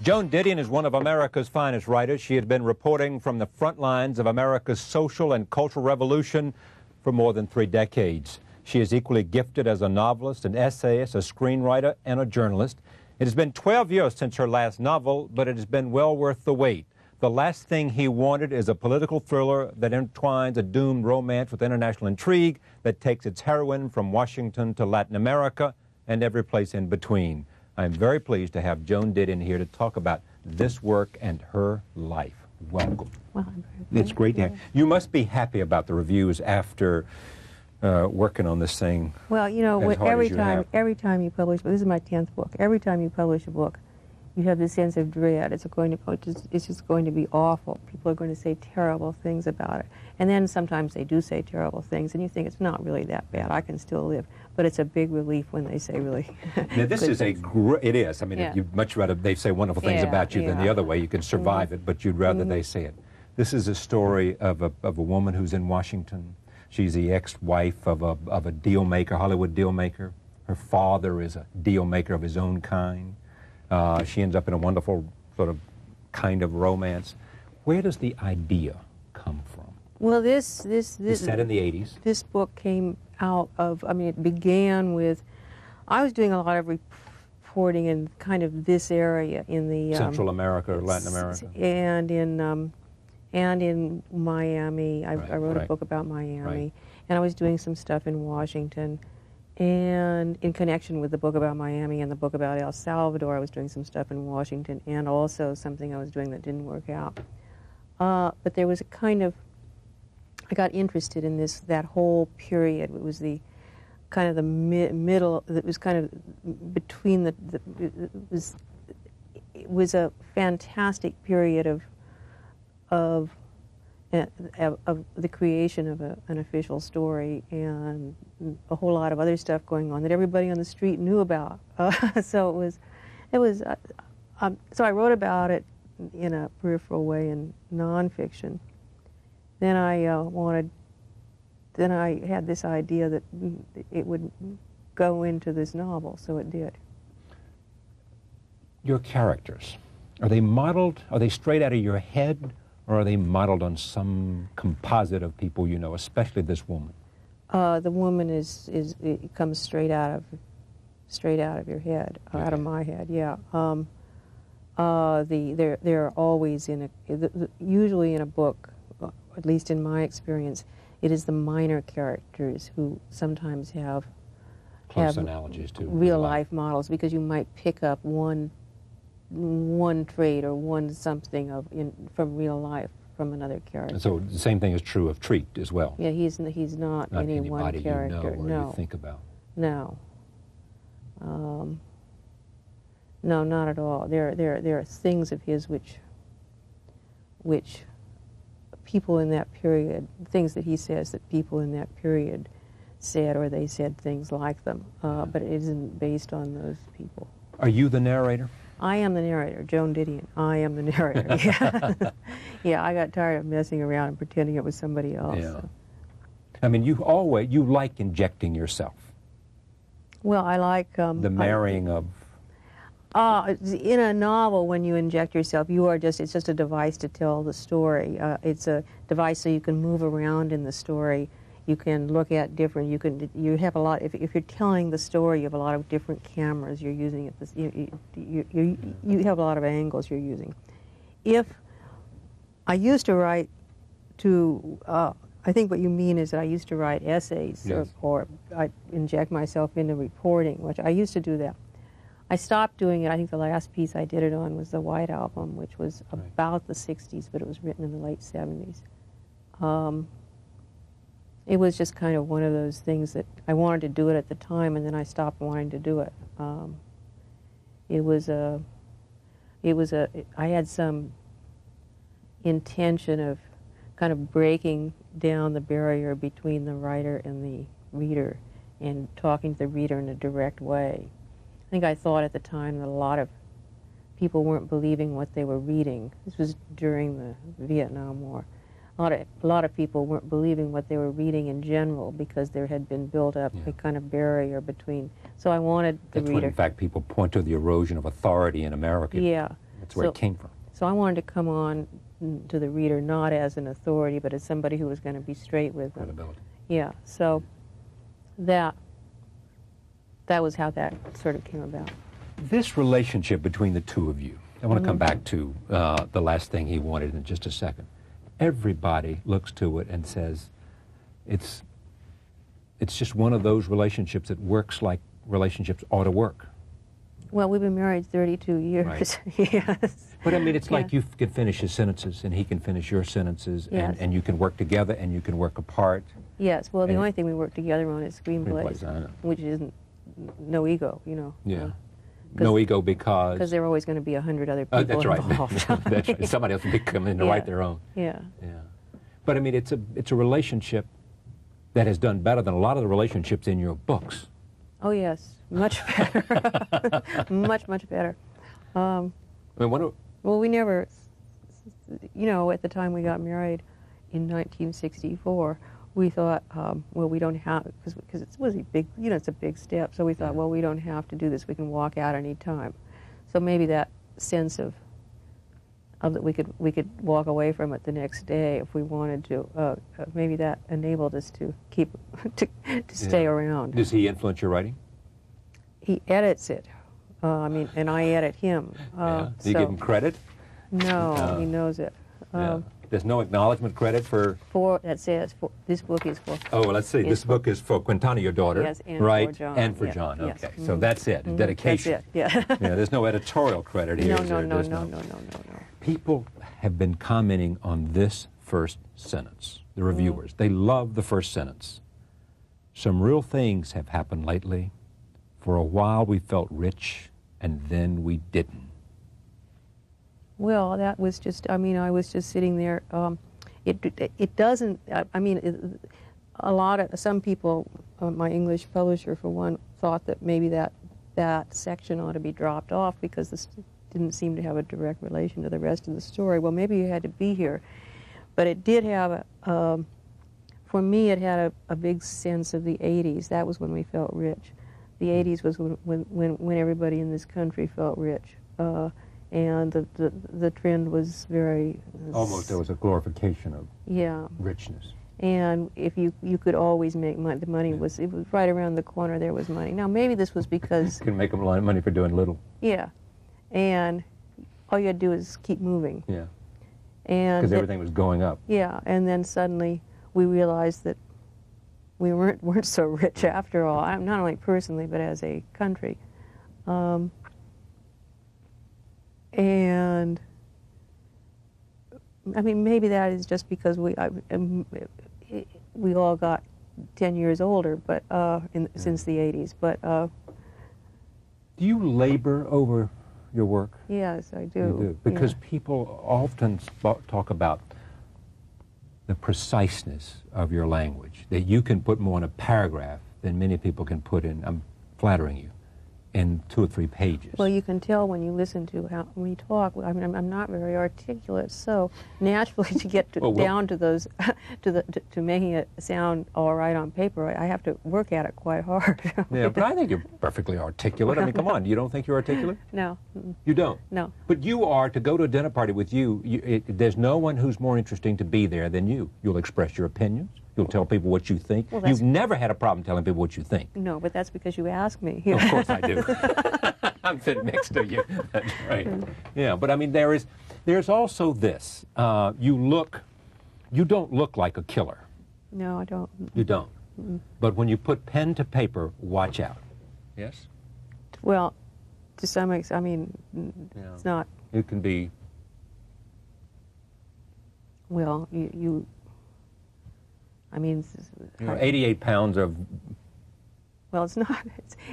Joan Didion is one of America's finest writers. She had been reporting from the front lines of America's social and cultural revolution for more than 3 decades. She is equally gifted as a novelist, an essayist, a screenwriter, and a journalist. It has been 12 years since her last novel, but it has been well worth the wait. The Last Thing He Wanted is a political thriller that entwines a doomed romance with international intrigue that takes its heroine from Washington to Latin America and every place in between. I'm very pleased to have Joan Didion here to talk about this work and her life. Welcome. Well, I'm very It's great to have you. You must be happy about the reviews after working on this thing. Well, you know, every time you publish, this is my 10th book. Every time you publish a book, you have this sense of dread. It's just going to be awful. People are going to say terrible things about it. And then sometimes they do say terrible things, and you think it's not really that bad. I can still live. But it's a big relief when they say really. Now, this is it is. I mean, Yeah. you'd much rather they say wonderful things about you than the other way. You can survive it, but you'd rather they say it. This is a story of a woman who's in Washington. She's the ex-wife of a deal maker, Hollywood deal maker. Her father is a deal maker of his own kind. She ends up in a wonderful sort of kind of romance. Where does the idea come from? Well, this It's set in the 80s. This book came out of, I mean, it began with, I was doing a lot of reporting in kind of this area in the Central America or Latin America. and in Miami. I wrote a book about Miami, and I was doing some stuff in Washington. And in connection with the book about Miami and the book about El Salvador, I was doing some stuff in Washington, and also something I was doing that didn't work out. But there was a kind of, I got interested in that whole period. It was the kind of the middle. It was kind of between it was a fantastic period of the creation of an official story and a whole lot of other stuff going on that everybody on the street knew about. So so I wrote about it in a peripheral way in nonfiction. Then I had this idea that it would go into this novel, so it did. Your characters, are they modeled, are they straight out of your head, or are they modeled on some composite of people you know, especially this woman? The woman it comes straight out of your head, out of my head. Yeah. They're always usually in a book, at least in my experience, it is the minor characters who sometimes have analogies to real life models, because you might pick up one trait or one something from real life from another character. And so the same thing is true of Treat as well. Yeah, he's not any one character. You know or you think about. No. No, not at all. There are things of his which people in that period, things that he says that people in that period said, or they said things like them, but it isn't based on those people. Are you the narrator? I am the narrator, Joan Didion. I am the narrator. Yeah. Yeah, I got tired of messing around and pretending it was somebody else. Yeah. So. I mean, you like injecting yourself. Well, I like the marrying of. In a novel, when you inject yourself, it's just a device to tell the story. It's a device so you can move around in the story. You can look at different, you have a lot, if you're telling the story, you have a lot of different cameras you're using. You have a lot of angles you're using. If I used to write I think what you mean is that I used to write essays, yes, or I inject myself into reporting, which I used to do that. I stopped doing it. I think the last piece I did it on was the White Album, which was about the 60s, but it was written in the late 70s. It was just kind of one of those things that I wanted to do it at the time, and then I stopped wanting to do it. I had some intention of kind of breaking down the barrier between the writer and the reader and talking to the reader in a direct way. I think I thought at the time that a lot of people weren't believing what they were reading. This was during the Vietnam War. A lot of people weren't believing what they were reading in general because there had been built up a kind of barrier between. So I wanted the reader. When, in fact, people point to the erosion of authority in America. Yeah. That's where it came from. So I wanted to come on to the reader not as an authority, but as somebody who was going to be straight with them. Credibility. Yeah, so that was how that sort of came about. This relationship between the two of you, I want to come back to the last thing he wanted in just a second. Everybody looks to it and says, it's just one of those relationships that works like relationships ought to work. Well, we've been married 32 years. Right. Yes. But I mean, it's like you can finish his sentences and he can finish your sentences, yes. and you can work together and you can work apart. Yes, well, the only thing we work together on is screenplays, I know. which isn't, no ego, you know. Yeah. No ego because... Because there are always going to be 100 other people that's right. involved. That's right. Somebody else will be coming to write their own. Yeah. Yeah. But I mean, it's a relationship that has done better than a lot of the relationships in your books. Oh, yes. Much better. much, much better. I mean, well, we never, you know, at the time we got married in 1964, we thought, well, we don't have, because it was a big, you know, it's a big step. So we thought, well, we don't have to do this. We can walk out any time. So maybe that sense of that we could walk away from it the next day if we wanted to. Maybe that enabled us to keep to stay around. Does he influence your writing? He edits it. I mean, and I edit him. Do you give him credit? No, he knows it. There's no acknowledgement credit for... That says, this book is for... Oh, well, let's see. This book is for Quintana, your daughter. Yes, and right? for John. And for John. Okay, so that's it. Dedication. That's it, yeah. There's no editorial credit here. No. People have been commenting on this first sentence, the reviewers. They love the first sentence. Some real things have happened lately. For a while we felt rich, and then we didn't. Well, that was just, I mean, I was just sitting there. It doesn't, I mean, some people, my English publisher for one, thought that maybe that section ought to be dropped off because this didn't seem to have a direct relation to the rest of the story. Well, maybe you had to be here. But it did have, for me, it had a big sense of the 80s. That was when we felt rich. The 80s was when everybody in this country felt rich. And the trend was very... Almost there was a glorification of richness. And if you could always make money, the money was, it was right around the corner there was money. Now maybe this was because... You can make a lot of money for doing little. Yeah. And all you had to do is keep moving. Yeah. And because everything was going up. Yeah, and then suddenly we realized that we weren't so rich after all, not only personally but as a country. And I mean, maybe that is just because we all got 10 years older, but since the 80s. But do you labor over your work? Yes, I do. You do, because people often talk about the preciseness of your language, that you can put more in a paragraph than many people can put in. I'm flattering you. In 2 or 3 pages. Well, you can tell when you listen to when we talk. I mean, I'm not very articulate, so naturally to get down to those, to making it sound all right on paper, I have to work at it quite hard. Yeah, but I think you're perfectly articulate. I mean, come on, you don't think you're articulate? No. You don't? No. But you are, to go to a dinner party with you, there's no one who's more interesting to be there than you. You'll express your opinions. You'll tell people what you think. Well, you've never had a problem telling people what you think. No, but that's because you ask me. Of course I do. I'm sitting next to you. That's right. Yeah, but I mean, there's also this. You don't look like a killer. No, I don't. You don't. But when you put pen to paper, watch out. Yes? Well, to some extent, I mean, it's not. It can be. Well, I mean, 88 pounds of. Well,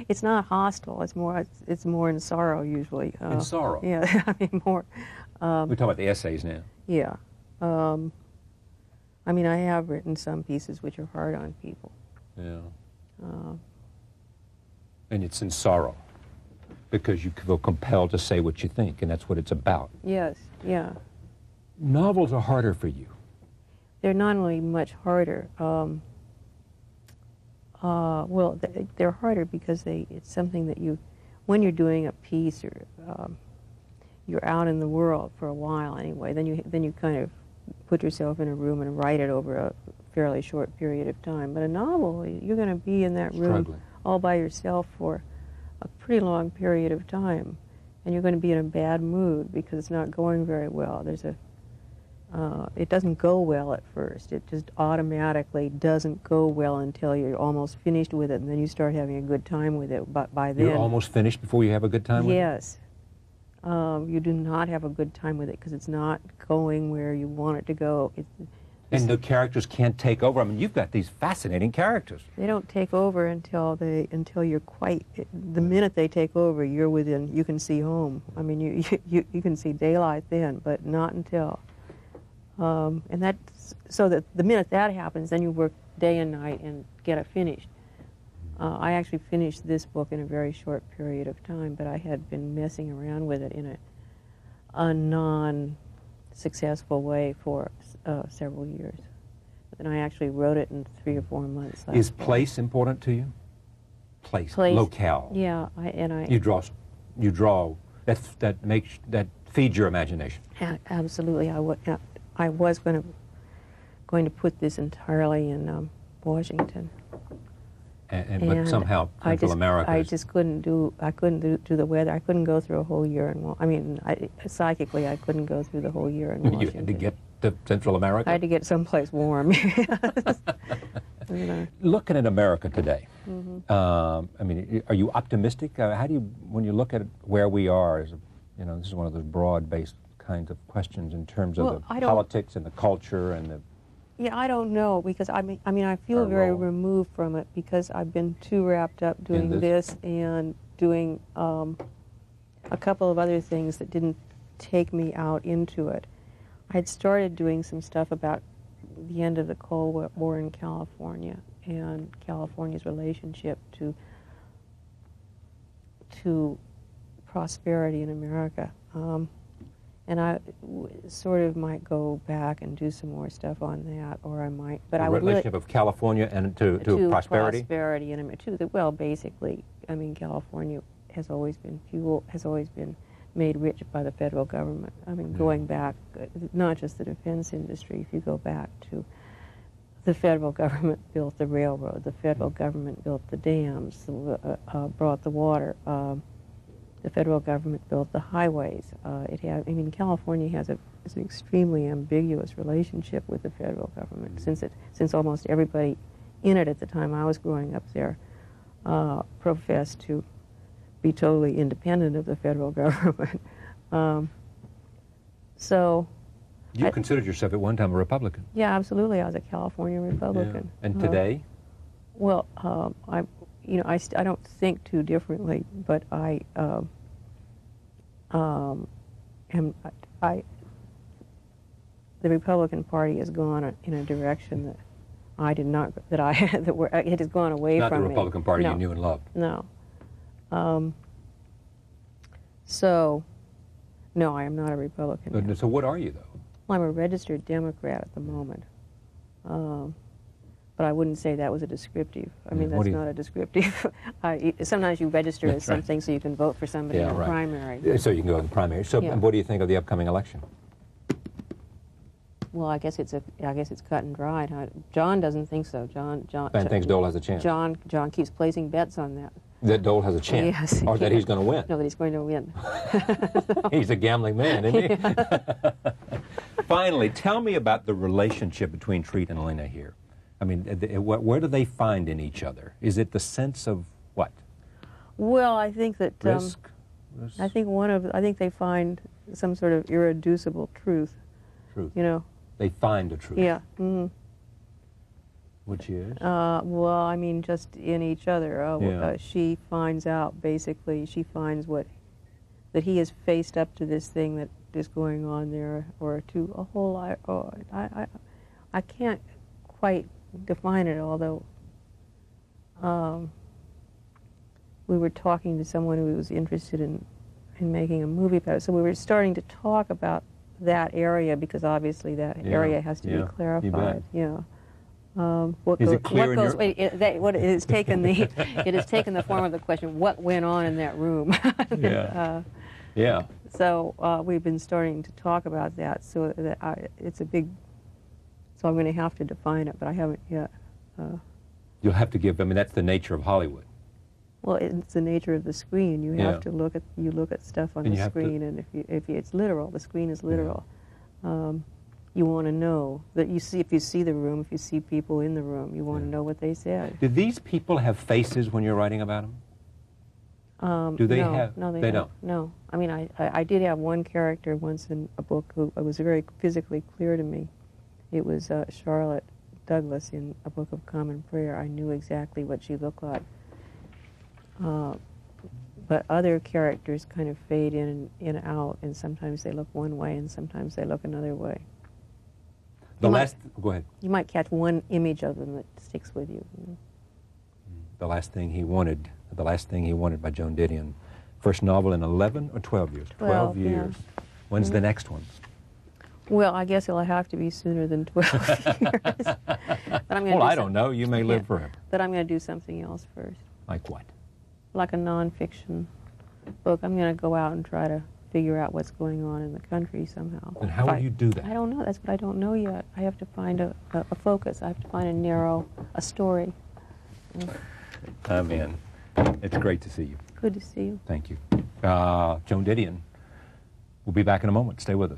it's not hostile. It's more in sorrow usually. In sorrow. Yeah, I mean more. We're talking about the essays now. Yeah, I mean I have written some pieces which are hard on people. Yeah. And it's in sorrow, because you feel compelled to say what you think, and that's what it's about. Yes. Yeah. Novels are harder for you. They're not only much harder, well, they're harder because it's something that when you're doing a piece, or you're out in the world for a while anyway. Then you kind of put yourself in a room and write it over a fairly short period of time. But a novel, you're going to be in that room all by yourself for a pretty long period of time, and you're going to be in a bad mood because it's not going very well. It doesn't go well at first. It just automatically doesn't go well until you're almost finished with it, and then you start having a good time with it. But by then... You're almost finished before you have a good time with it? Yes. You do not have a good time with it because it's not going where you want it to go. And the characters can't take over. I mean, you've got these fascinating characters. They don't take over until you're quite... The minute they take over, you're within... You can see home. I mean, you can see daylight then, but not until... and that's so that the minute that happens, then you work day and night and get it finished. I actually finished this book in a very short period of time, but I had been messing around with it in a non-successful way for several years. But then I actually wrote it in 3 or 4 months. Is place important to you? Place. Locale. Yeah, You draw. That feeds your imagination. Absolutely, I was going to put this entirely in Washington. But somehow Central America. I just couldn't do the weather. I couldn't go through a whole year psychically, I couldn't go through the whole year in Washington. You had to get to Central America? I had to get someplace warm. Looking at America today, mm-hmm. I mean, are you optimistic? How do you, when you look at where we are, this is one of those broad-based kinds of questions in terms of the politics and the culture and the... Yeah, I don't know, because I feel very removed from it because I've been too wrapped up doing this and doing a couple of other things that didn't take me out into it. I had started doing some stuff about the end of the Cold War in California and California's relationship to prosperity in America. And I sort of might go back and do some more stuff on that, or I might. But I would relationship of California and to prosperity. Prosperity and well, basically, I mean, California has always been made rich by the federal government. I mean, going back, not just the defense industry. If you go back to the federal government built the railroad, the federal government built the dams, brought the water. The federal government built the highways. California has an extremely ambiguous relationship with the federal government since almost everybody in it at the time I was growing up there professed to be totally independent of the federal government. You considered yourself at one time a Republican? Yeah, absolutely. I was a California Republican. Yeah. And today? Well, I don't think too differently, but the Republican Party has gone in a direction that I did not, it has gone away from me. Not the Republican Party you knew and loved? No. So, no, I am not a Republican. So what are you, though? Well, I'm a registered Democrat at the moment. But I wouldn't say that was a descriptive. I mean, that's not a descriptive. Sometimes you register as something so you can vote for somebody in the primary. So you can go in the primary. So what do you think of the upcoming election? Well, I guess it's cut and dried. John doesn't think so. John thinks Dole has a chance. John keeps placing bets on that. That Dole has a chance? Yes. Or that he's going to win? No, that he's going to win. He's a gambling man, isn't he? Finally, tell me about the relationship between Treat and Elena here. I mean, where do they find in each other? Is it the sense of what? Well, I think that risk. I think they find some sort of irreducible truth. Truth. You know. They find a truth. Yeah. Mm-hmm. Which is? Well, I mean, just in each other. She finds out, basically, that he has faced up to this thing that is going on there, or to a whole lot. I can't quite define it, although we were talking to someone who was interested in making a movie about it. So we were starting to talk about that area, because obviously that area has to be clarified. Yeah. Is it clear it has taken the form of the question, what went on in that room? Yeah. So we've been starting to talk about that. So that it's a big. So I'm going to have to define it, but I haven't yet. You'll have to give. I mean, that's the nature of Hollywood. Well, it's the nature of the screen. You have to look at stuff on the screen, and if it's literal, the screen is literal. You want to know that if you see the room, if you see people in the room, you want to know what they said. Do these people have faces when you're writing about them? Do they have? No, they don't. No, I mean, I did have one character once in a book who was very physically clear to me. It was Charlotte Douglas in A Book of Common Prayer. I knew exactly what she looked like. But other characters kind of fade in and out, and sometimes they look one way, and sometimes they look another way. Go ahead. You might catch one image of them that sticks with you. The Last Thing He Wanted by Joan Didion. First novel in 11 or 12 years? 12 years. Yeah. When's the next one? Well, I guess it'll have to be sooner than 12 years. But I don't know. You may live forever. But I'm going to do something else first. Like what? Like a nonfiction book. I'm going to go out and try to figure out what's going on in the country somehow. And how will you do that? I don't know. That's what I don't know yet. I have to find a focus. I have to find a story. I'm in. It's great to see you. Good to see you. Thank you. Joan Didion. We'll be back in a moment. Stay with us.